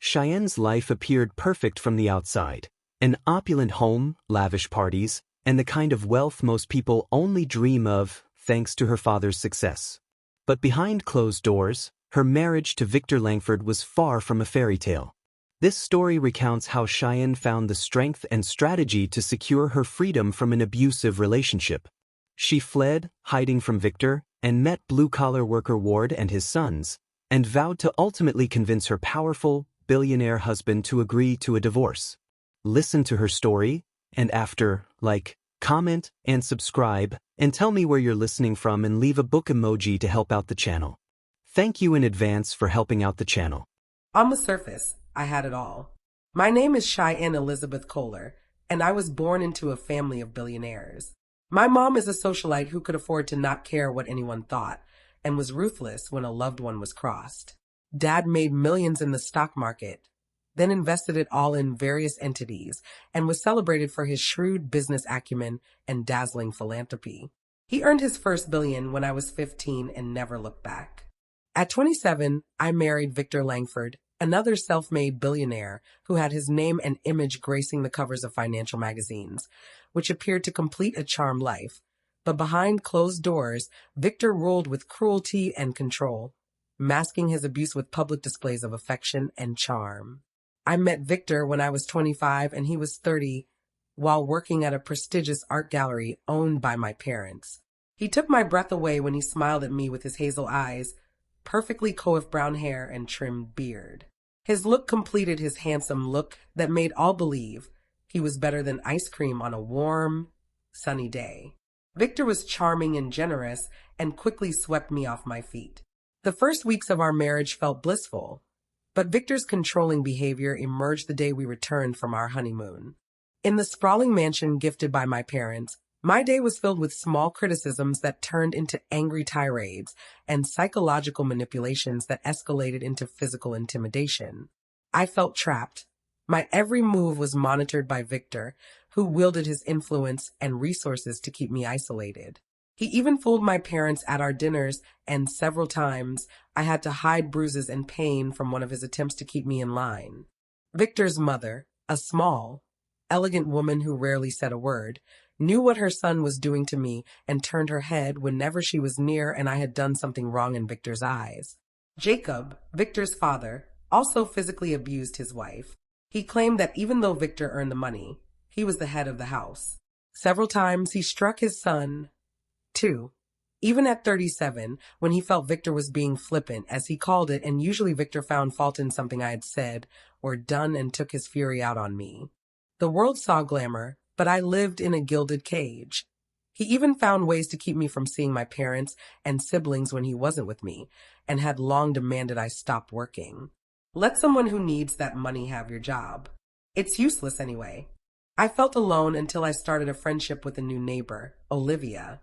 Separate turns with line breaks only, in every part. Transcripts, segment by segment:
Cheyenne's life appeared perfect from the outside. An opulent home, lavish parties, and the kind of wealth most people only dream of, thanks to her father's success. But behind closed doors, her marriage to Victor Langford was far from a fairy tale. This story recounts how Cheyenne found the strength and strategy to secure her freedom from an abusive relationship. She fled, hiding from Victor, and met blue-collar worker Ward and his sons, and vowed to ultimately convince her powerful, billionaire husband to agree to a divorce. Listen to her story, and after, like, comment, and subscribe, and tell me where you're listening from and leave a book emoji to help out the channel. Thank you in advance for helping out the channel.
On the surface, I had it all. My name is Cheyenne Elizabeth Kohler, and I was born into a family of billionaires. My mom is a socialite who could afford to not care what anyone thought, and was ruthless when a loved one was crossed. Dad made millions in the stock market, then invested it all in various entities, and was celebrated for his shrewd business acumen and dazzling philanthropy. He earned his first billion when I was 15 and never looked back. At 27, I married Victor Langford, another self-made billionaire who had his name and image gracing the covers of financial magazines, which appeared to complete a charmed life. But behind closed doors, Victor ruled with cruelty and control, masking his abuse with public displays of affection and charm. I met Victor when I was 25 and he was 30, while working at a prestigious art gallery owned by my parents. He took my breath away when he smiled at me with his hazel eyes, perfectly coiffed brown hair, and trimmed beard. His look completed his handsome look that made all believe he was better than ice cream on a warm, sunny day. Victor was charming and generous and quickly swept me off my feet. The first weeks of our marriage felt blissful, but Victor's controlling behavior emerged the day we returned from our honeymoon. In the sprawling mansion gifted by my parents, my day was filled with small criticisms that turned into angry tirades and psychological manipulations that escalated into physical intimidation. I felt trapped. My every move was monitored by Victor, who wielded his influence and resources to keep me isolated. He even fooled my parents at our dinners, and several times I had to hide bruises and pain from one of his attempts to keep me in line. Victor's mother, a small, elegant woman who rarely said a word, knew what her son was doing to me and turned her head whenever she was near and I had done something wrong in Victor's eyes. Jacob, Victor's father, also physically abused his wife. He claimed that even though Victor earned the money, he was the head of the house. Several times he struck his son, too. Even at 37, when he felt Victor was being flippant, as he called it, and usually Victor found fault in something I had said or done and took his fury out on me. The world saw glamour, but I lived in a gilded cage. He even found ways to keep me from seeing my parents and siblings when he wasn't with me, and had long demanded I stop working. Let someone who needs that money have your job. It's useless anyway. I felt alone until I started a friendship with a new neighbor, Olivia,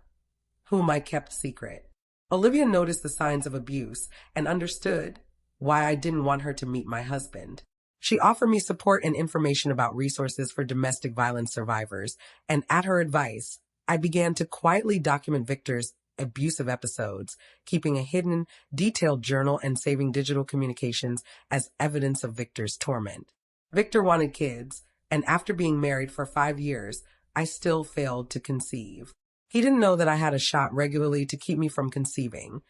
whom I kept secret. Olivia noticed the signs of abuse and understood why I didn't want her to meet my husband. She offered me support and information about resources for domestic violence survivors, and at her advice, I began to quietly document Victor's abusive episodes, keeping a hidden, detailed journal and saving digital communications as evidence of Victor's torment. Victor wanted kids, and after being married for 5 years, I still failed to conceive. He didn't know that I had a shot regularly to keep me from conceiving,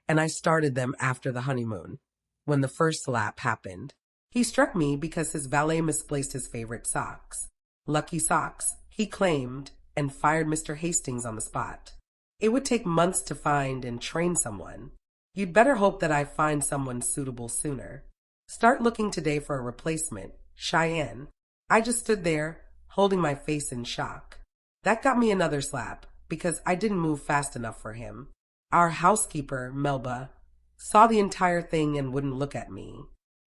and I started them after the honeymoon, when the first slap happened. He struck me because his valet misplaced his favorite socks. Lucky socks, he claimed, and fired Mr. Hastings on the spot. It would take months to find and train someone. You'd better hope that I find someone suitable sooner. Start looking today for a replacement, Cheyenne. I just stood there, holding my face in shock. That got me another slap, because I didn't move fast enough for him. Our housekeeper, Melba, saw the entire thing and wouldn't look at me.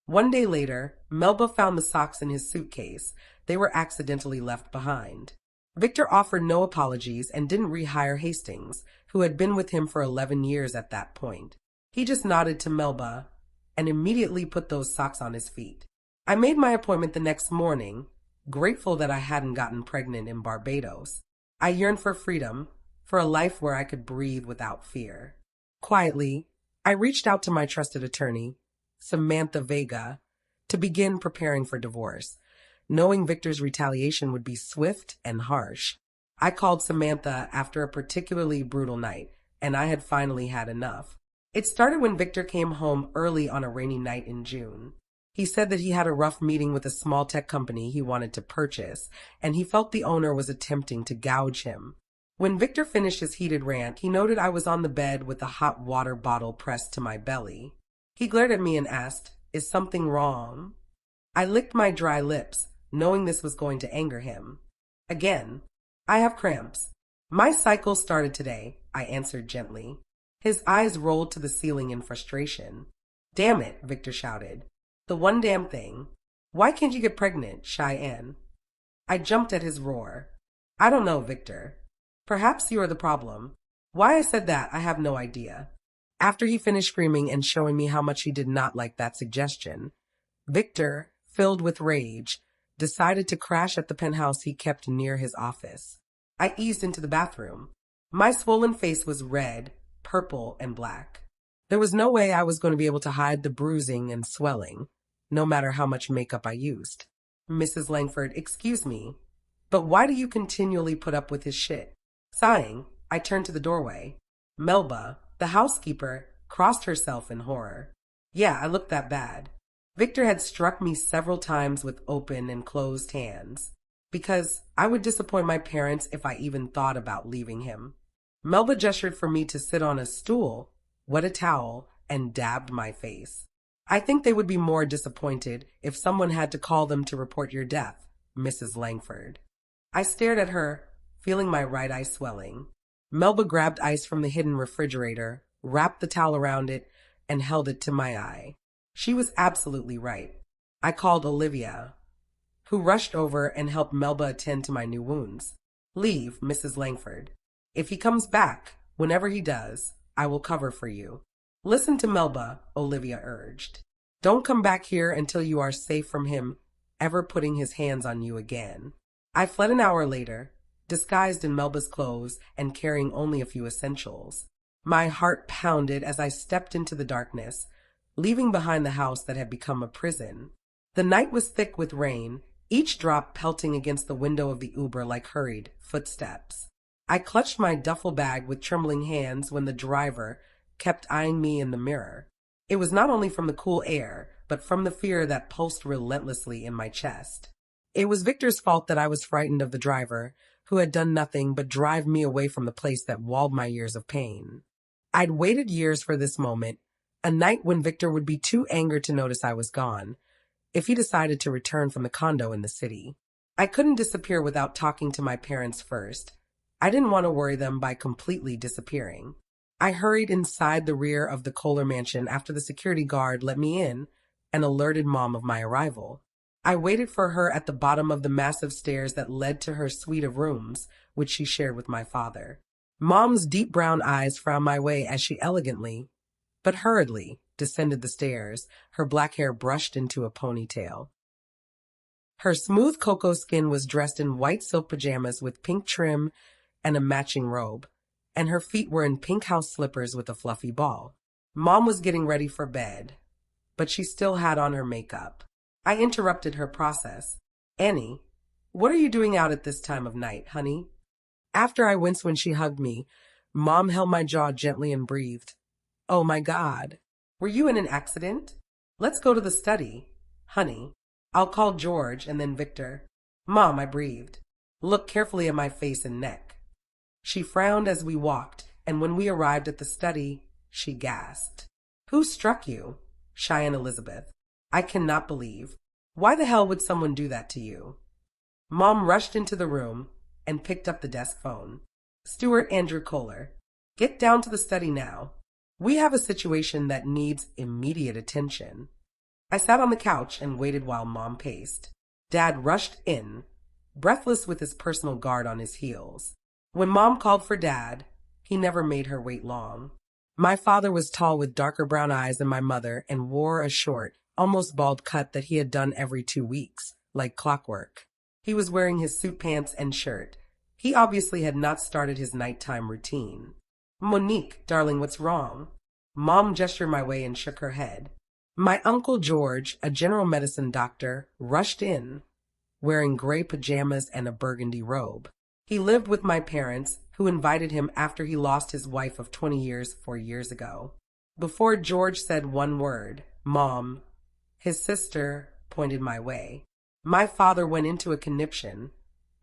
One day later, Melba found the socks in his suitcase. They were accidentally left behind. Victor offered no apologies and didn't rehire Hastings, who had been with him for 11 years at that point. He just nodded to Melba and immediately put those socks on his feet. I made my appointment the next morning, grateful that I hadn't gotten pregnant in Barbados. I yearned for freedom, for a life where I could breathe without fear. Quietly, I reached out to my trusted attorney, Samantha Vega, to begin preparing for divorce, knowing Victor's retaliation would be swift and harsh. I called Samantha after a particularly brutal night, and I had finally had enough. It started when Victor came home early on a rainy night in June. He said that he had a rough meeting with a small tech company he wanted to purchase, and he felt the owner was attempting to gouge him. When Victor finished his heated rant, he noted I was on the bed with a hot water bottle pressed to my belly. He glared at me and asked, "Is something wrong?" I licked my dry lips, knowing this was going to anger him. Again, "I have cramps. My cycle started today," I answered gently. His eyes rolled to the ceiling in frustration. "Damn it," Victor shouted. "The one damn thing. Why can't you get pregnant, Cheyenne?" I jumped at his roar. "I don't know, Victor. Perhaps you are the problem. Why I said that, I have no idea." After he finished screaming and showing me how much he did not like that suggestion, Victor, filled with rage, decided to crash at the penthouse he kept near his office. I eased into the bathroom. My swollen face was red, purple, and black. There was no way I was going to be able to hide the bruising and swelling, no matter how much makeup I used. "Mrs. Langford, excuse me, but why do you continually put up with his shit?" Sighing, I turned to the doorway. Melba, the housekeeper, crossed herself in horror. Yeah, I looked that bad. Victor had struck me several times with open and closed hands, because I would disappoint my parents if I even thought about leaving him. Melba gestured for me to sit on a stool, wet a towel, and dabbed my face. "I think they would be more disappointed if someone had to call them to report your death, Mrs. Langford." I stared at her, feeling my right eye swelling. Melba grabbed ice from the hidden refrigerator, wrapped the towel around it, and held it to my eye. She was absolutely right. I called Olivia, who rushed over and helped Melba attend to my new wounds. "Leave, Mrs. Langford. If he comes back, whenever he does, I will cover for you." "Listen to Melba," Olivia urged. "Don't come back here until you are safe from him ever putting his hands on you again." I fled an hour later, disguised in Melba's clothes and carrying only a few essentials. My heart pounded as I stepped into the darkness, leaving behind the house that had become a prison. The night was thick with rain, each drop pelting against the window of the Uber like hurried footsteps. I clutched my duffel bag with trembling hands when the driver kept eyeing me in the mirror. It was not only from the cool air, but from the fear that pulsed relentlessly in my chest. It was Victor's fault that I was frightened of the driver, who had done nothing but drive me away from the place that walled my years of pain. I'd waited years for this moment, a night when Victor would be too angered to notice I was gone, if he decided to return from the condo in the city. I couldn't disappear without talking to my parents first. I didn't want to worry them by completely disappearing. I hurried inside the rear of the Kohler mansion after the security guard let me in and alerted Mom of my arrival. I waited for her at the bottom of the massive stairs that led to her suite of rooms, which she shared with my father. Mom's deep brown eyes frowned my way as she elegantly, but hurriedly, descended the stairs, her black hair brushed into a ponytail. Her smooth cocoa skin was dressed in white silk pajamas with pink trim and a matching robe, and her feet were in pink house slippers with a fluffy ball. Mom was getting ready for bed, but she still had on her makeup. I interrupted her process. "Annie, what are you doing out at this time of night, honey?" After I winced when she hugged me, Mom held my jaw gently and breathed. "Oh my God. Were you in an accident? Let's go to the study. Honey, I'll call George and then Victor." "Mom," I breathed. "Look carefully at my face and neck." She frowned as we walked, and when we arrived at the study, she gasped. "Who struck you?" "Cheyenne Elizabeth. I cannot believe. Why the hell would someone do that to you?" Mom rushed into the room and picked up the desk phone. "Stuart Andrew Kohler, get down to the study now. We have a situation that needs immediate attention." I sat on the couch and waited while Mom paced. Dad rushed in, breathless with his personal guard on his heels. When Mom called for Dad, he never made her wait long. My father was tall with darker brown eyes than my mother and wore a short, almost bald cut that he had done every 2 weeks, like clockwork. He was wearing his suit pants and shirt. He obviously had not started his nighttime routine. "Monique, darling, what's wrong?" Mom gestured my way and shook her head. My Uncle George, a general medicine doctor, rushed in, wearing gray pajamas and a burgundy robe. He lived with my parents, who invited him after he lost his wife of 20 years 4 years ago. Before George said one word, Mom, his sister pointed my way. My father went into a conniption,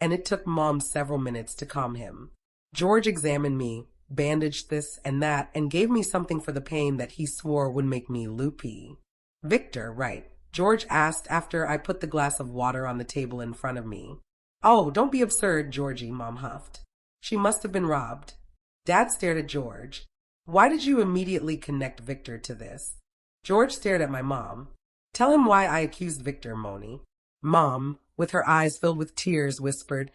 and it took Mom several minutes to calm him. George examined me, bandaged this and that, and gave me something for the pain that he swore would make me loopy. Victor, right? George asked after I put the glass of water on the table in front of me. Oh, don't be absurd, Georgie, Mom huffed. She must have been robbed. Dad stared at George. Why did you immediately connect Victor to this? George stared at my mom. Tell him why I accused Victor, Moni. Mom, with her eyes filled with tears, whispered,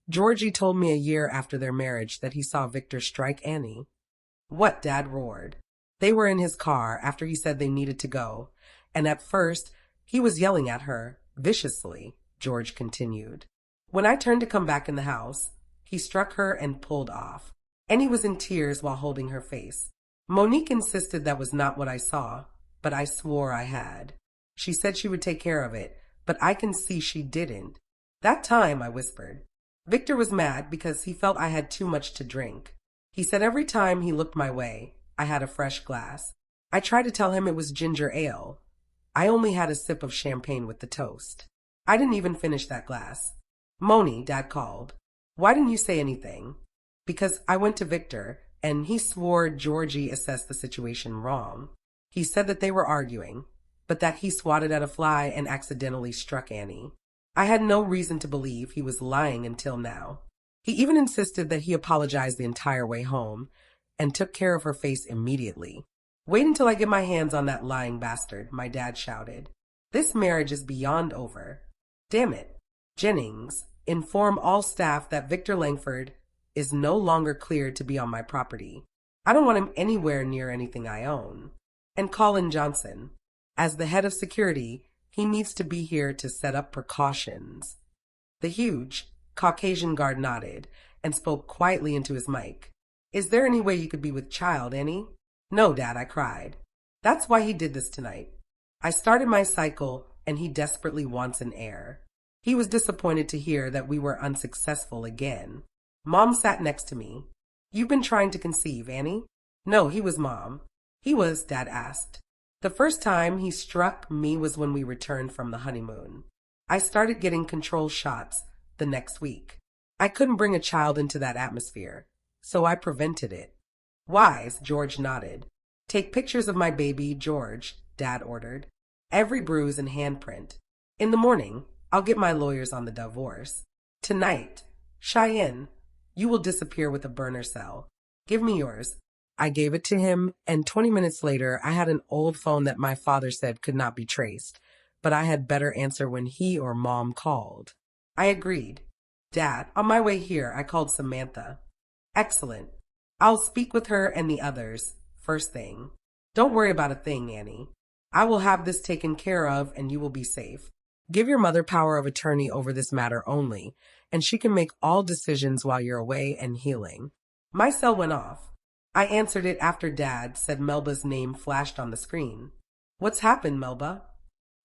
Georgie told me a year after their marriage that he saw Victor strike Annie. What? Dad roared. They were in his car after he said they needed to go, and at first he was yelling at her, viciously, George continued. When I turned to come back in the house, he struck her and pulled off. Annie was in tears while holding her face. Monique insisted that was not what I saw, but I swore I had. She said she would take care of it, but I can see she didn't. That time, I whispered. Victor was mad because he felt I had too much to drink. He said every time he looked my way, I had a fresh glass. I tried to tell him it was ginger ale. I only had a sip of champagne with the toast. I didn't even finish that glass. Moni, Dad called. Why didn't you say anything? Because I went to Victor, and he swore Georgie assessed the situation wrong. He said that they were arguing, but that he swatted at a fly and accidentally struck Annie. I had no reason to believe he was lying until now. He even insisted that he apologized the entire way home and took care of her face immediately. Wait until I get my hands on that lying bastard, my dad shouted. This marriage is beyond over. Damn it. Jennings, inform all staff that Victor Langford is no longer cleared to be on my property. I don't want him anywhere near anything I own. And Colin Johnson, as the head of security, he needs to be here to set up precautions. The huge Caucasian guard nodded and spoke quietly into his mic. Is there any way you could be with child, Annie? No, Dad, I cried. That's why he did this tonight. I started my cycle, and he desperately wants an heir. He was disappointed to hear that we were unsuccessful again. Mom sat next to me. You've been trying to conceive, Annie? No, he was Mom. He was, Dad asked. The first time he struck me was when we returned from the honeymoon. I started getting control shots the next week. I couldn't bring a child into that atmosphere, so I prevented it. Wise, George nodded. Take pictures of my baby, George, Dad ordered. Every bruise and handprint. In the morning, I'll get my lawyers on the divorce. Tonight, Cheyenne, you will disappear with a burner cell. Give me yours. I gave it to him, and 20 minutes later, I had an old phone that my father said could not be traced, but I had better answer when he or Mom called. I agreed. Dad, on my way here, I called Samantha. Excellent. I'll speak with her and the others, first thing. Don't worry about a thing, Annie. I will have this taken care of, and you will be safe. Give your mother power of attorney over this matter only, and she can make all decisions while you're away and healing. My cell went off. I answered it after Dad said Melba's name flashed on the screen. What's happened, Melba?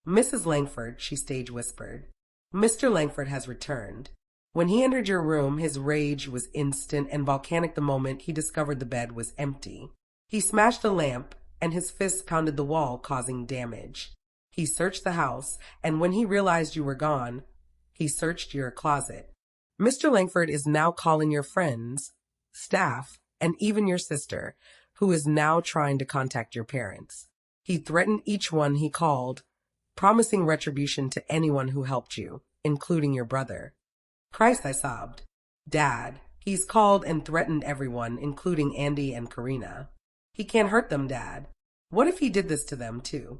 Mrs. Langford, she stage whispered. Mr. Langford has returned. When he entered your room, his rage was instant and volcanic the moment he discovered the bed was empty. He smashed a lamp, and his fists pounded the wall, causing damage. He searched the house, and when he realized you were gone, he searched your closet. Mr. Langford is now calling your friends, staff, and even your sister, who is now trying to contact your parents. He threatened each one he called, promising retribution to anyone who helped you, including your brother. Christ, I sobbed. Dad, he's called and threatened everyone, including Andy and Karina. He can't hurt them, Dad. What if he did this to them, too?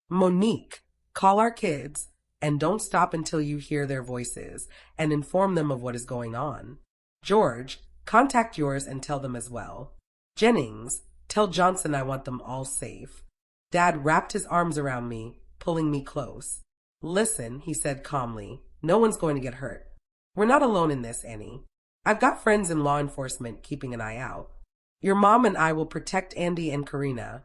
Monique, call our kids, and don't stop until you hear their voices, and inform them of what is going on. George, contact yours and tell them as well. Jennings, tell Johnson I want them all safe. Dad wrapped his arms around me, pulling me close. Listen, he said calmly, no one's going to get hurt. We're not alone in this, Annie. I've got friends in law enforcement keeping an eye out. Your mom and I will protect Andy and Karina.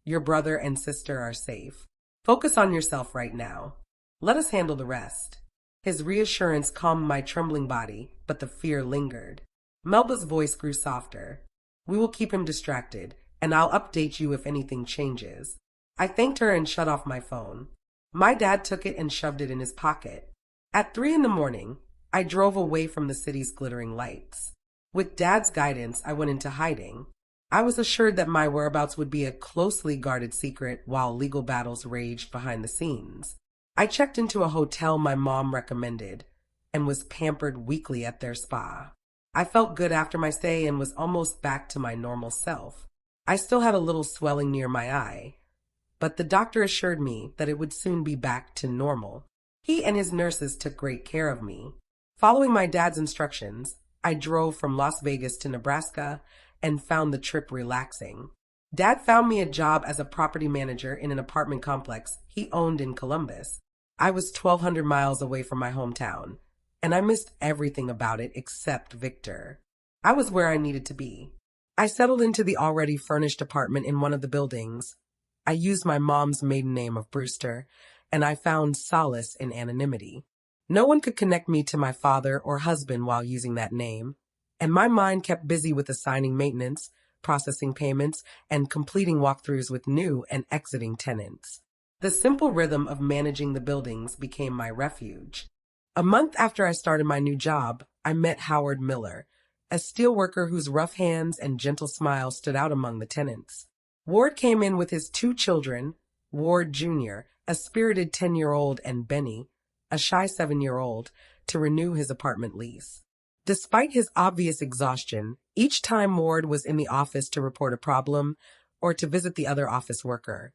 Your brother and sister are safe. Focus on yourself right now. Let us handle the rest. His reassurance calmed my trembling body, but the fear lingered. Melba's voice grew softer. We will keep him distracted, and I'll update you if anything changes. I thanked her and shut off my phone. My dad took it and shoved it in his pocket. At 3 a.m, I drove away from the city's glittering lights. With Dad's guidance, I went into hiding. I was assured that my whereabouts would be a closely guarded secret while legal battles raged behind the scenes. I checked into a hotel my mom recommended and was pampered weekly at their spa. I felt good after my stay and was almost back to my normal self. I still had a little swelling near my eye, but the doctor assured me that it would soon be back to normal. He and his nurses took great care of me. Following my dad's instructions, I drove from Las Vegas to Nebraska and found the trip relaxing. Dad found me a job as a property manager in an apartment complex he owned in Columbus. I was 1,200 miles away from my hometown, and I missed everything about it except Victor. I was where I needed to be. I settled into the already furnished apartment in one of the buildings. I used my mom's maiden name of Brewster, and I found solace in anonymity. No one could connect me to my father or husband while using that name, and my mind kept busy with assigning maintenance, processing payments, and completing walkthroughs with new and exiting tenants. The simple rhythm of managing the buildings became my refuge. A month after I started my new job, I met Howard Miller, a steelworker whose rough hands and gentle smile stood out among the tenants. Ward came in with his 2 children, Ward Jr., a spirited 10-year-old, and Benny, a shy 7-year-old, to renew his apartment lease. Despite his obvious exhaustion, each time Ward was in the office to report a problem or to visit the other office worker,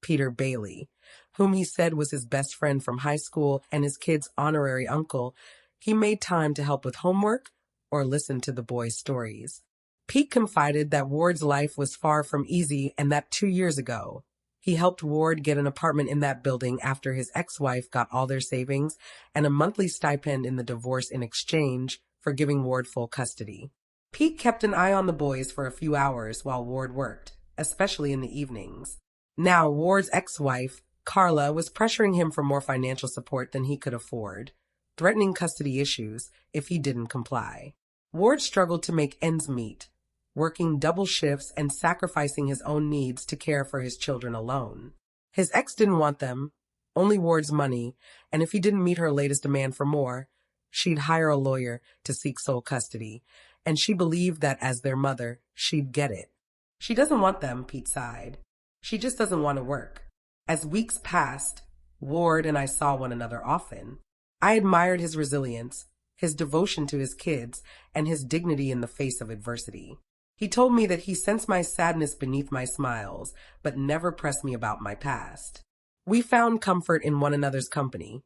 Peter Bailey, whom he said was his best friend from high school and his kid's honorary uncle, he made time to help with homework or listen to the boys' stories. Pete confided that Ward's life was far from easy and that 2 years ago, he helped Ward get an apartment in that building after his ex-wife got all their savings and a monthly stipend in the divorce in exchange for giving Ward full custody. Pete kept an eye on the boys for a few hours while Ward worked, especially in the evenings. Now, Ward's ex-wife, Carla, was pressuring him for more financial support than he could afford, threatening custody issues if he didn't comply. Ward struggled to make ends meet, working double shifts and sacrificing his own needs to care for his children alone. His ex didn't want them, only Ward's money, and if he didn't meet her latest demand for more, she'd hire a lawyer to seek sole custody, and she believed that as their mother, she'd get it. She doesn't want them, Pete sighed. She just doesn't want to work. As weeks passed, Ward and I saw one another often. I admired his resilience, his devotion to his kids, and his dignity in the face of adversity. He told me that he sensed my sadness beneath my smiles, but never pressed me about my past. We found comfort in one another's company,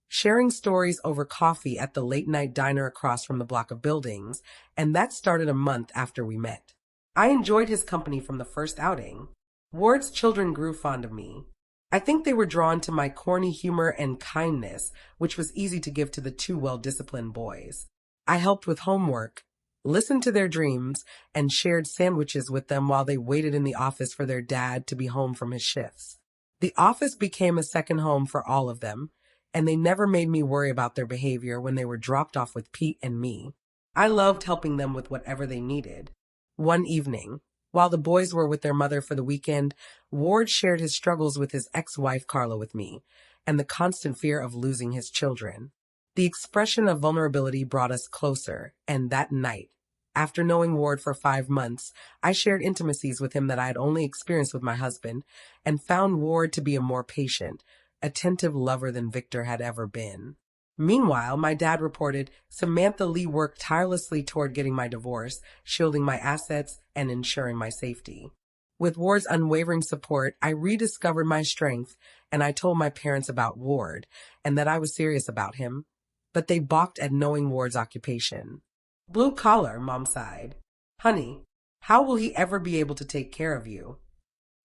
sharing stories over coffee at the late-night diner across from the block of buildings, and that started a month after we met. I enjoyed his company from the first outing. Ward's children grew fond of me. I think they were drawn to my corny humor and kindness, which was easy to give to the 2 well-disciplined boys. I helped with homework, listened to their dreams, and shared sandwiches with them while they waited in the office for their dad to be home from his shifts. The office became a second home for all of them, and they never made me worry about their behavior when they were dropped off with Pete and me. I loved helping them with whatever they needed. One evening, while the boys were with their mother for the weekend, Ward shared his struggles with his ex-wife Carla with me, and the constant fear of losing his children. The expression of vulnerability brought us closer, and that night, after knowing Ward for 5 months, I shared intimacies with him that I had only experienced with my husband, and found Ward to be a more patient, attentive lover than Victor had ever been. Meanwhile, my dad reported Samantha Lee worked tirelessly toward getting my divorce, shielding my assets, and ensuring my safety. With Ward's unwavering support, I rediscovered my strength, and I told my parents about Ward, and that I was serious about him, but they balked at knowing Ward's occupation. Blue collar, Mom sighed. Honey, how will he ever be able to take care of you?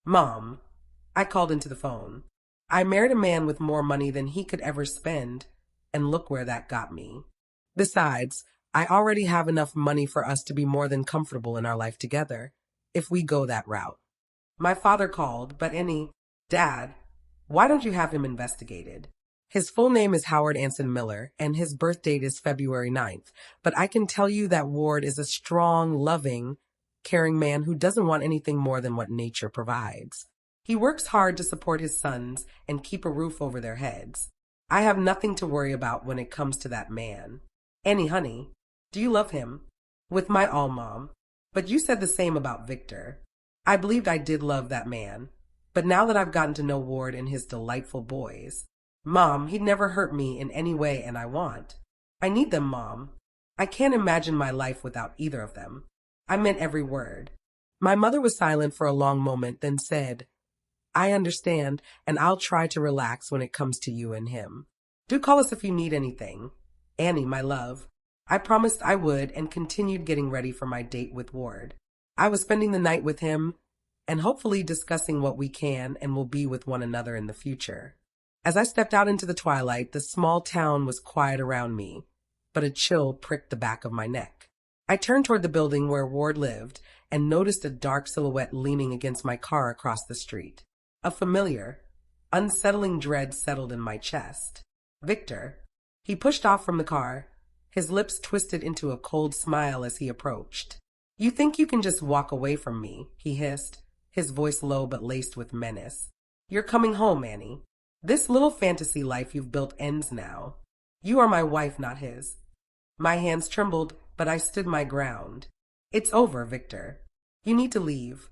Mom, I called into the phone. I married a man with more money than he could ever spend, and look where that got me. Besides, I already have enough money for us to be more than comfortable in our life together, if we go that route. My father called, but Dad, Why don't you have him investigated? His full name is Howard Anson Miller, and his birth date is February 9th. But I can tell you that Ward is a strong, loving, caring man who doesn't want anything more than what nature provides. He works hard to support his sons and keep a roof over their heads. I have nothing to worry about when it comes to that man. Annie, honey, do you love him? With my all, Mom. But you said the same about Victor. I believed I did love that man. But now that I've gotten to know Ward and his delightful boys, Mom, he'd never hurt me in any way, and I need them, Mom. I can't imagine my life without either of them. I meant every word. My mother was silent for a long moment, then said, I understand, and I'll try to relax when it comes to you and him. Do call us if you need anything. Annie, my love. I promised I would and continued getting ready for my date with Ward. I was spending the night with him and hopefully discussing what we can and will be with one another in the future. As I stepped out into the twilight, the small town was quiet around me, but a chill pricked the back of my neck. I turned toward the building where Ward lived and noticed a dark silhouette leaning against my car across the street. A familiar, unsettling dread settled in my chest. Victor. He pushed off from the car, his lips twisted into a cold smile as he approached. You think you can just walk away from me, he hissed, his voice low but laced with menace. You're coming home, Annie. This little fantasy life you've built ends now. You are my wife, not his. My hands trembled, but I stood my ground. It's over, Victor. You need to leave.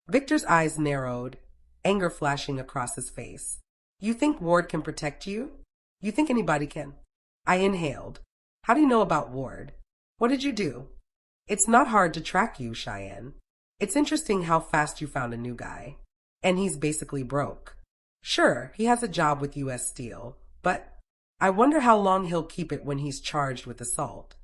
Victor's eyes narrowed, anger flashing across his face. You think Ward can protect you? You think anybody can? I inhaled. How do you know about Ward? What did you do? It's not hard to track you, Cheyenne. It's interesting how fast you found a new guy. And he's basically broke. Sure, he has a job with U.S. Steel, but I wonder how long he'll keep it when he's charged with assault.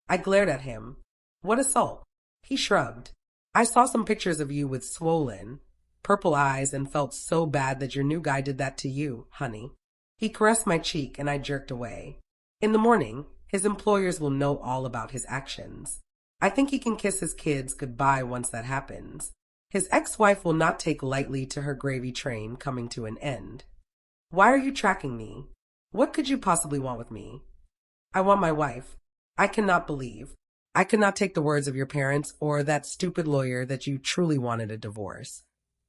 I glared at him. What assault? He shrugged. I saw some pictures of you with swollen, purple eyes and felt so bad that your new guy did that to you, honey. He caressed my cheek and I jerked away. In the morning, his employers will know all about his actions. I think he can kiss his kids goodbye once that happens. His ex-wife will not take lightly to her gravy train coming to an end. Why are you tracking me? What could you possibly want with me? I want my wife. I cannot believe. I could not take the words of your parents or that stupid lawyer that you truly wanted a divorce.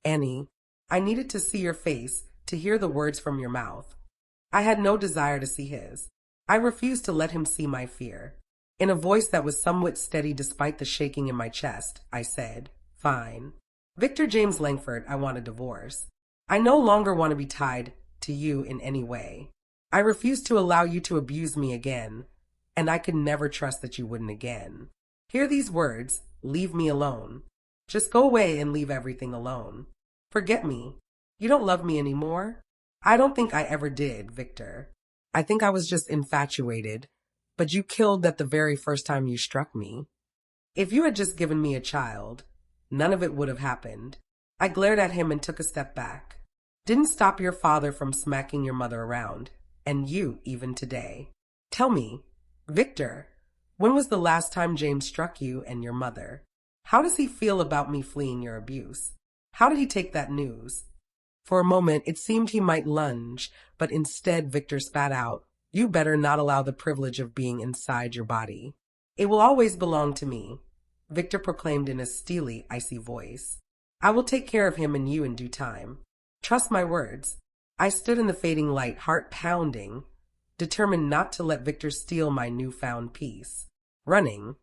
Annie, I needed to see your face, to hear the words from your mouth. I had no desire to see his. I refused to let him see my fear. In a voice that was somewhat steady despite the shaking in my chest, I said, Fine. Victor James Langford, I want a divorce. I no longer want to be tied to you in any way. I refuse to allow you to abuse me again, and I could never trust that you wouldn't again. Hear these words, leave me alone. Just go away and leave everything alone. Forget me. You don't love me anymore? I don't think I ever did, Victor. I think I was just infatuated, but you killed at the very first time you struck me. If you had just given me a child, none of it would have happened. I glared at him and took a step back. Didn't stop your father from smacking your mother around, and you even today. Tell me, Victor, when was the last time James struck you and your mother? How does he feel about me fleeing your abuse? How did he take that news? For a moment, it seemed he might lunge, but instead Victor spat out, You better not allow the privilege of being inside your body. It will always belong to me, Victor proclaimed in a steely, icy voice. I will take care of him and you in due time. Trust my words. I stood in the fading light, heart pounding, determined not to let Victor steal my newfound peace. Running,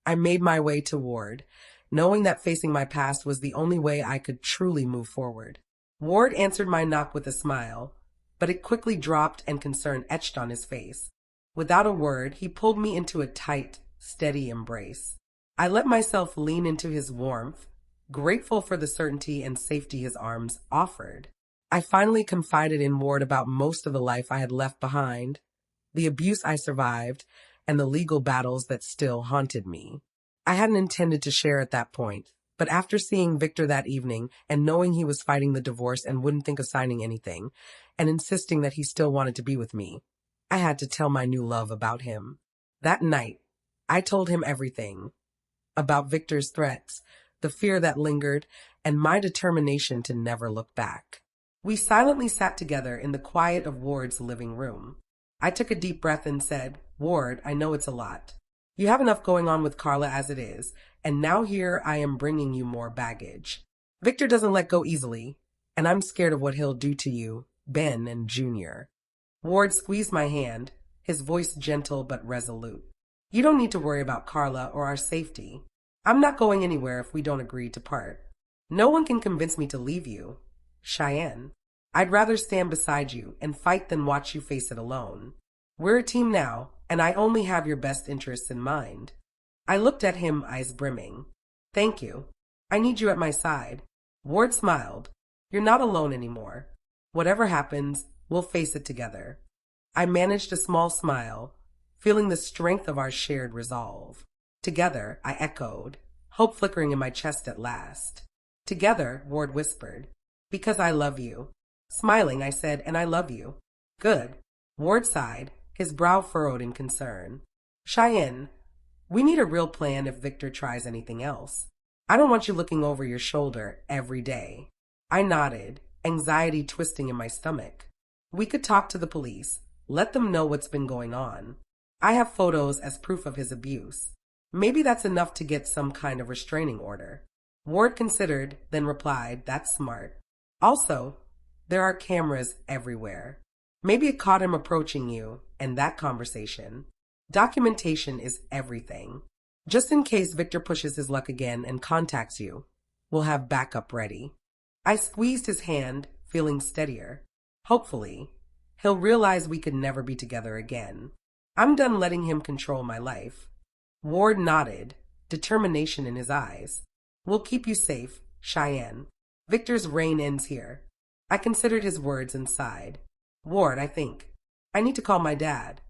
I made my way toward, knowing that facing my past was the only way I could truly move forward. Ward answered my knock with a smile, but it quickly dropped and concern etched on his face. Without a word, he pulled me into a tight, steady embrace. I let myself lean into his warmth, grateful for the certainty and safety his arms offered. I finally confided in Ward about most of the life I had left behind, the abuse I survived, and the legal battles that still haunted me. I hadn't intended to share at that point, but after seeing Victor that evening and knowing he was fighting the divorce and wouldn't think of signing anything, and insisting that he still wanted to be with me, I had to tell my new love about him. That night, I told him everything. About Victor's threats, the fear that lingered, and my determination to never look back. We silently sat together in the quiet of Ward's living room. I took a deep breath and said, "Ward, I know it's a lot. You have enough going on with Carla as it is, and now here I am bringing you more baggage. Victor doesn't let go easily, and I'm scared of what he'll do to you, Ben and Junior." Ward squeezed my hand, his voice gentle but resolute. "You don't need to worry about Carla or our safety. I'm not going anywhere if we don't agree to part. No one can convince me to leave you, Cheyenne. I'd rather stand beside you and fight than watch you face it alone. We're a team now, and I only have your best interests in mind." I looked at him, eyes brimming. "Thank you. I need you at my side." Ward smiled. "You're not alone anymore. Whatever happens, we'll face it together." I managed a small smile, feeling the strength of our shared resolve. "Together," I echoed, hope flickering in my chest at last. "Together," Ward whispered, "because I love you." Smiling, I said, "And I love you." "Good." Ward sighed, his brow furrowed in concern. "Cheyenne, we need a real plan if Victor tries anything else. I don't want you looking over your shoulder every day." I nodded, anxiety twisting in my stomach. "We could talk to the police, let them know what's been going on. I have photos as proof of his abuse. Maybe that's enough to get some kind of restraining order." Ward considered, then replied, "That's smart. Also, there are cameras everywhere. Maybe it caught him approaching you, and that conversation. Documentation is everything. Just in case Victor pushes his luck again and contacts you, we'll have backup ready." I squeezed his hand, feeling steadier. Hopefully, he'll realize we could never be together again. I'm done letting him control my life. Ward nodded, determination in his eyes. "We'll keep you safe, Cheyenne. Victor's reign ends here." I considered his words and sighed. "Ward, I need to call my dad."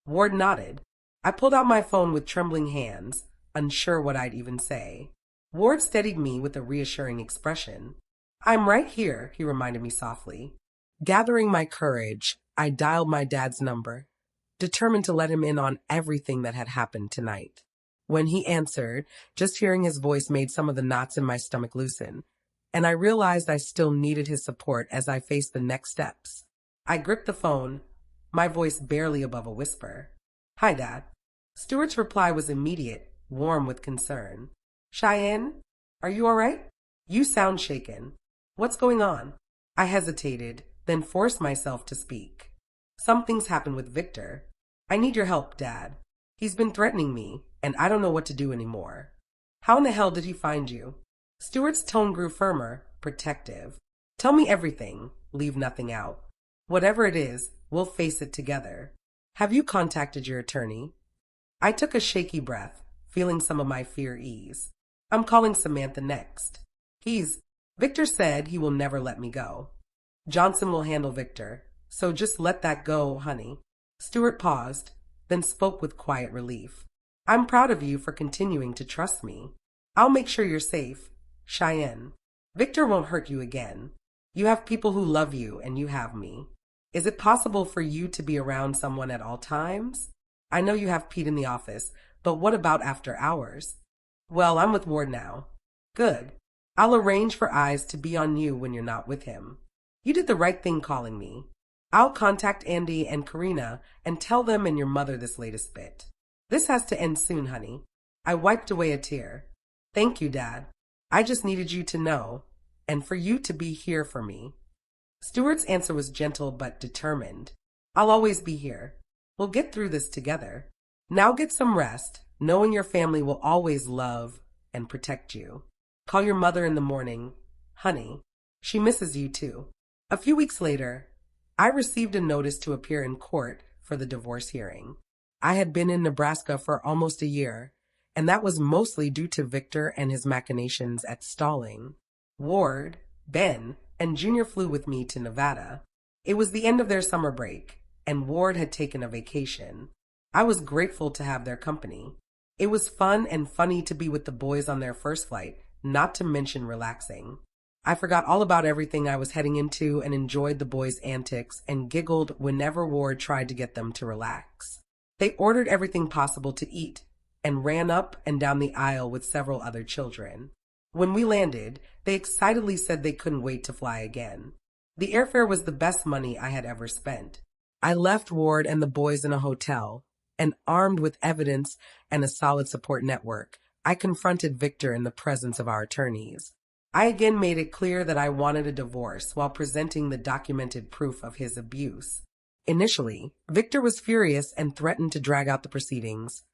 Ward nodded. I pulled out my phone with trembling hands, unsure what I'd even say. Ward steadied me with a reassuring expression. "I'm right here," he reminded me softly. Gathering my courage, I dialed my dad's number, determined to let him in on everything that had happened tonight. When he answered, just hearing his voice made some of the knots in my stomach loosen, and I realized I still needed his support as I faced the next steps. I gripped the phone, my voice barely above a whisper. "Hi, Dad." Stuart's reply was immediate, warm with concern. "Cheyenne, are you all right? You sound shaken. What's going on?" I hesitated, then forced myself to speak. "Something's happened with Victor. I need your help, Dad. He's been threatening me, and I don't know what to do anymore." "How in the hell did he find you?" Stuart's tone grew firmer, protective. "Tell me everything. Leave nothing out. Whatever it is, we'll face it together. Have you contacted your attorney?" I took a shaky breath, feeling some of my fear ease. "I'm calling Samantha next. Victor said he will never let me go. Johnson will handle Victor, so just let that go, honey." Stuart paused, then spoke with quiet relief. "I'm proud of you for continuing to trust me. I'll make sure you're safe, Cheyenne. Victor won't hurt you again. You have people who love you, and you have me. Is it possible for you to be around someone at all times? I know you have Pete in the office, but what about after hours?" "Well, I'm with Ward now." "Good. I'll arrange for eyes to be on you when you're not with him. You did the right thing calling me. I'll contact Andy and Karina and tell them and your mother this latest bit. This has to end soon, honey." I wiped away a tear. "Thank you, Dad. I just needed you to know, and for you to be here for me." Stuart's answer was gentle but determined. "I'll always be here. We'll get through this together. Now get some rest, knowing your family will always love and protect you. Call your mother in the morning, honey. She misses you too." A few weeks later, I received a notice to appear in court for the divorce hearing. I had been in Nebraska for almost a year, and that was mostly due to Victor and his machinations at stalling. Ward, Ben, and Junior flew with me to Nevada. It was the end of their summer break, and Ward had taken a vacation. I was grateful to have their company. It was fun and funny to be with the boys on their first flight, not to mention relaxing. I forgot all about everything I was heading into and enjoyed the boys' antics and giggled whenever Ward tried to get them to relax. They ordered everything possible to eat and ran up and down the aisle with several other children. When we landed, they excitedly said they couldn't wait to fly again. The airfare was the best money I had ever spent. I left Ward and the boys in a hotel, and armed with evidence and a solid support network, I confronted Victor in the presence of our attorneys. I again made it clear that I wanted a divorce while presenting the documented proof of his abuse. Initially, Victor was furious and threatened to drag out the proceedings,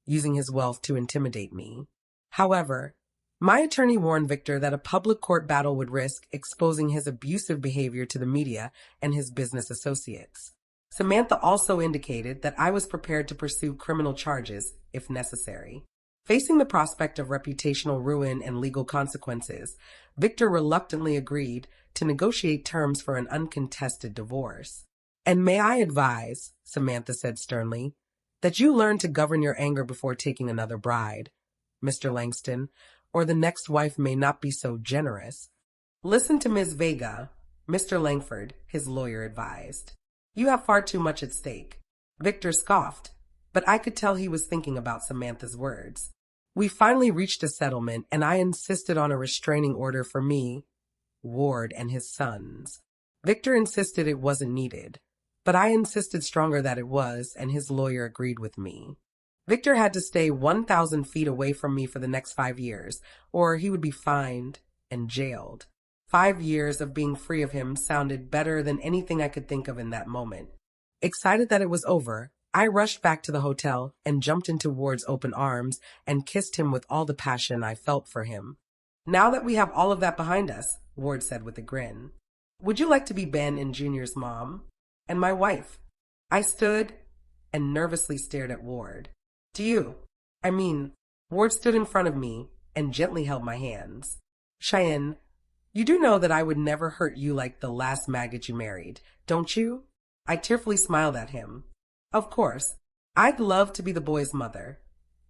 using his wealth to intimidate me. However, my attorney warned Victor that a public court battle would risk exposing his abusive behavior to the media and his business associates. Samantha also indicated that I was prepared to pursue criminal charges if necessary. Facing the prospect of reputational ruin and legal consequences, Victor reluctantly agreed to negotiate terms for an uncontested divorce. "And may I advise," Samantha said sternly, "that you learn to govern your anger before taking another bride, Mr. Langston, or the next wife may not be so generous." "Listen to Ms. Vega," Mr. Langford, his lawyer, advised. "You have far too much at stake." Victor scoffed, but I could tell he was thinking about Samantha's words. We finally reached a settlement, and I insisted on a restraining order for me, Ward, and his sons. Victor insisted it wasn't needed, but I insisted stronger that it was, and his lawyer agreed with me. Victor had to stay 1,000 feet away from me for the next 5 years, or he would be fined and jailed. 5 years of being free of him sounded better than anything I could think of in that moment. Excited that it was over, I rushed back to the hotel and jumped into Ward's open arms and kissed him with all the passion I felt for him. "Now that we have all of that behind us," Ward said with a grin, "would you like to be Ben and Junior's mom? And my wife?" I stood and nervously stared at Ward. Ward stood in front of me and gently held my hands. "Cheyenne, you do know that I would never hurt you like the last maggot you married, don't you?" I tearfully smiled at him. "Of course, I'd love to be the boy's mother,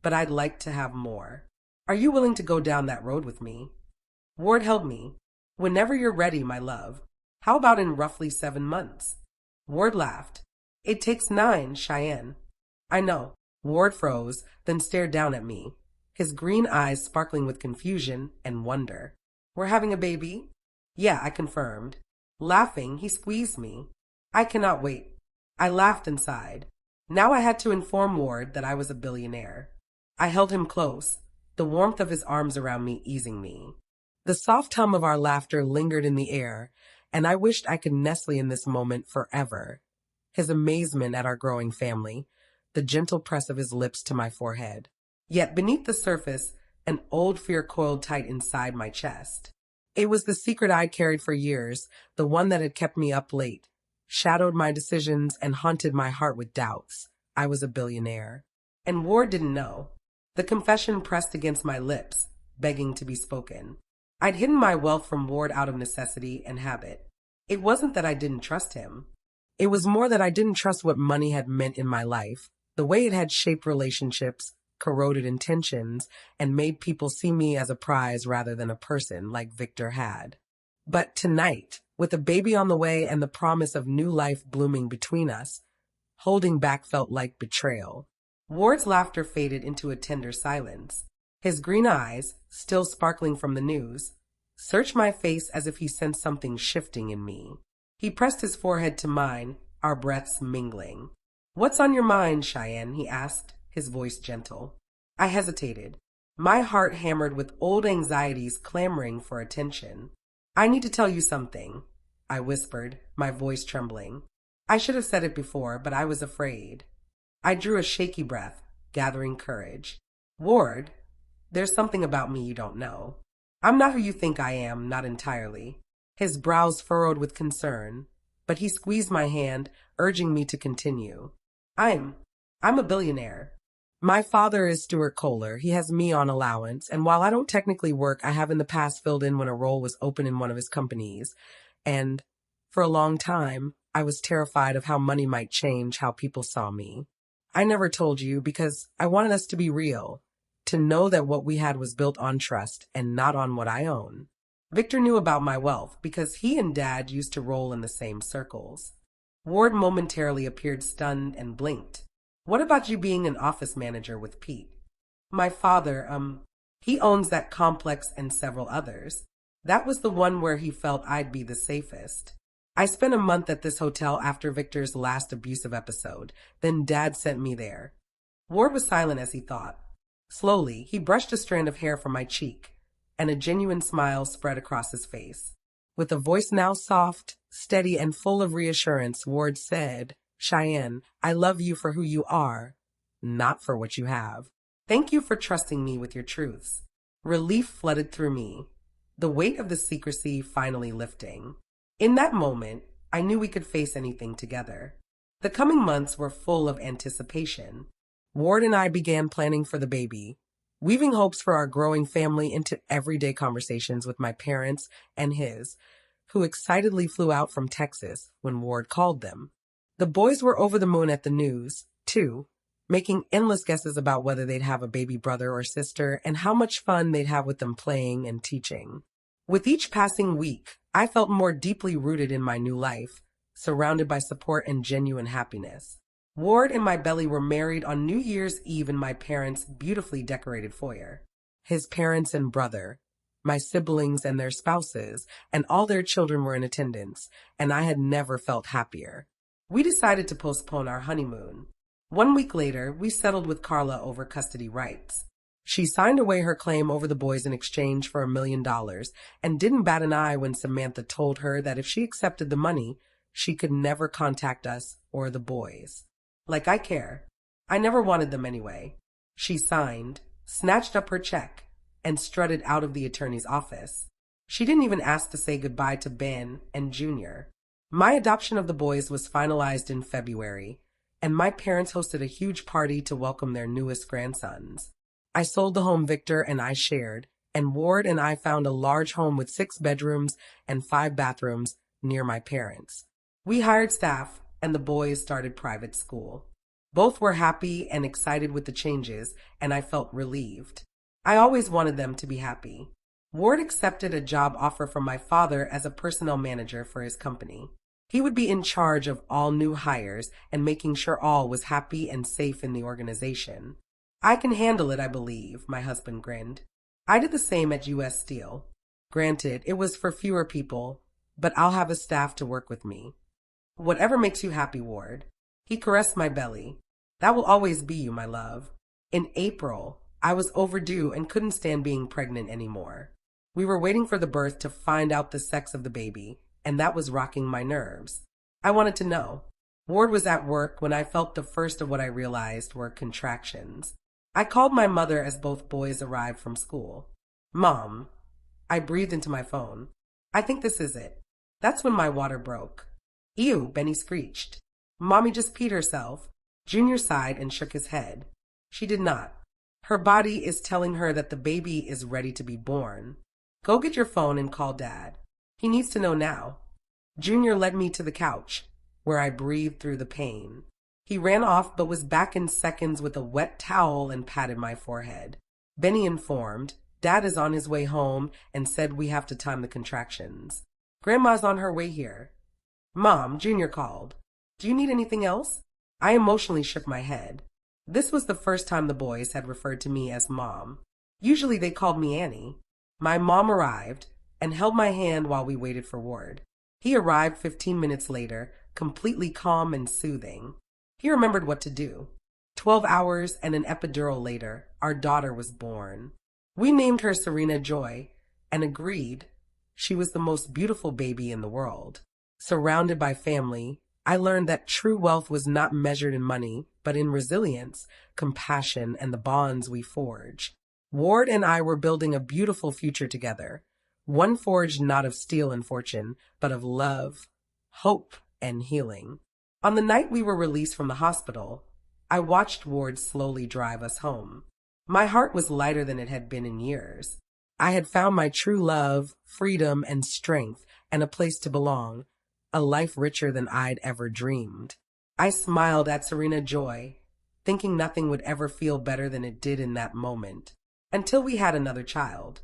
but I'd like to have more. Are you willing to go down that road with me?" Ward held me. "Whenever you're ready, my love. How about in roughly 7 months?" Ward laughed. "It takes 9, Cheyenne." "I know." Ward froze, then stared down at me, his green eyes sparkling with confusion and wonder. "We're having a baby?" "Yeah," I confirmed. Laughing, he squeezed me. "I cannot wait." I laughed and sighed. Now I had to inform Ward that I was a billionaire. I held him close, the warmth of his arms around me easing me. The soft hum of our laughter lingered in the air, and I wished I could nestle in this moment forever. His amazement at our growing family, the gentle press of his lips to my forehead. Yet beneath the surface, an old fear coiled tight inside my chest. It was the secret I'd carried for years, the one that had kept me up late, shadowed my decisions, and haunted my heart with doubts. I was a billionaire. And Ward didn't know. The confession pressed against my lips, begging to be spoken. I'd hidden my wealth from Ward out of necessity and habit. It wasn't that I didn't trust him. It was more that I didn't trust what money had meant in my life, the way it had shaped relationships, corroded intentions, and made people see me as a prize rather than a person like Victor had. But tonight, with a baby on the way and the promise of new life blooming between us, holding back felt like betrayal. Ward's laughter faded into a tender silence. His green eyes, still sparkling from the news, searched my face as if he sensed something shifting in me. He pressed his forehead to mine, our breaths mingling. "What's on your mind, Cheyenne?" he asked, his voice gentle. I hesitated, my heart hammered with old anxieties clamoring for attention. "I need to tell you something," I whispered, my voice trembling. I should have said it before, but I was afraid. I drew a shaky breath, gathering courage. "Ward, there's something about me you don't know. I'm not who you think I am, not entirely." His brows furrowed with concern, but he squeezed my hand, urging me to continue. I'm a billionaire. My father is Stuart Kohler. He has me on allowance, and while I don't technically work, I have in the past filled in when a role was open in one of his companies. And for a long time, I was terrified of how money might change how people saw me. I never told you because I wanted us to be real, to know that what we had was built on trust and not on what I own. Victor knew about my wealth because he and Dad used to roll in the same circles. Ward momentarily appeared stunned and blinked. "What about you being an office manager with Pete?" "My father, he owns that complex and several others. That was the one where he felt I'd be the safest." I spent a month at this hotel after Victor's last abusive episode. Then Dad sent me there. Ward was silent as he thought. Slowly, he brushed a strand of hair from my cheek, and a genuine smile spread across his face. With a voice now soft, steady, and full of reassurance, Ward said, "Cheyenne, I love you for who you are, not for what you have. Thank you for trusting me with your truths." Relief flooded through me, the weight of the secrecy finally lifting. In that moment, I knew we could face anything together. The coming months were full of anticipation. Ward and I began planning for the baby, weaving hopes for our growing family into everyday conversations with my parents and his, who excitedly flew out from Texas when Ward called them. The boys were over the moon at the news, too, making endless guesses about whether they'd have a baby brother or sister and how much fun they'd have with them playing and teaching. With each passing week, I felt more deeply rooted in my new life, surrounded by support and genuine happiness. Ward and my belly were married on New Year's Eve in my parents' beautifully decorated foyer. His parents and brother, my siblings and their spouses, and all their children were in attendance, and I had never felt happier. We decided to postpone our honeymoon. 1 week later, we settled with Carla over custody rights. She signed away her claim over the boys in exchange for $1 million and didn't bat an eye when Samantha told her that if she accepted the money, she could never contact us or the boys. Like I care. I never wanted them anyway. She signed, snatched up her check, and strutted out of the attorney's office. She didn't even ask to say goodbye to Ben and Junior. My adoption of the boys was finalized in February, and my parents hosted a huge party to welcome their newest grandsons. I sold the home Victor and I shared, and Ward and I found a large home with 6 bedrooms and 5 bathrooms near my parents. We hired staff, and the boys started private school. Both were happy and excited with the changes, and I felt relieved. I always wanted them to be happy. Ward accepted a job offer from my father as a personnel manager for his company. He would be in charge of all new hires and making sure all was happy and safe in the organization. "I can handle it, I believe," my husband grinned. I did the same at U.S. Steel. Granted, it was for fewer people, but I'll have a staff to work with me. "Whatever makes you happy, Ward." He caressed my belly. "That will always be you, my love." In April, I was overdue and couldn't stand being pregnant anymore. We were waiting for the birth to find out the sex of the baby, and that was rocking my nerves. I wanted to know. Ward was at work when I felt the first of what I realized were contractions. I called my mother as both boys arrived from school. "Mom," I breathed into my phone. "I think this is it." That's when my water broke. "Ew," Benny screeched. "Mommy just peed herself." Junior sighed and shook his head. She did not. Her body is telling her that the baby is ready to be born. "Go get your phone and call Dad. He needs to know now." Junior led me to the couch, where I breathed through the pain. He ran off but was back in seconds with a wet towel and patted my forehead. Benny informed, "Dad is on his way home and said we have to time the contractions. Grandma's on her way here." "Mom," Junior called. "Do you need anything else?" I emotionally shook my head. This was the first time the boys had referred to me as Mom. Usually they called me Annie. My mom arrived and held my hand while we waited for Ward. He arrived 15 minutes later, completely calm and soothing. He remembered what to do. 12 hours and an epidural later, our daughter was born. We named her Serena Joy and agreed she was the most beautiful baby in the world. Surrounded by family, I learned that true wealth was not measured in money, but in resilience, compassion, and the bonds we forge. Ward and I were building a beautiful future together, one forged not of steel and fortune, but of love, hope, and healing. On the night we were released from the hospital, I watched Ward slowly drive us home. My heart was lighter than it had been in years. I had found my true love, freedom, and strength, and a place to belong, a life richer than I'd ever dreamed. I smiled at Serena Joy, thinking nothing would ever feel better than it did in that moment, until we had another child.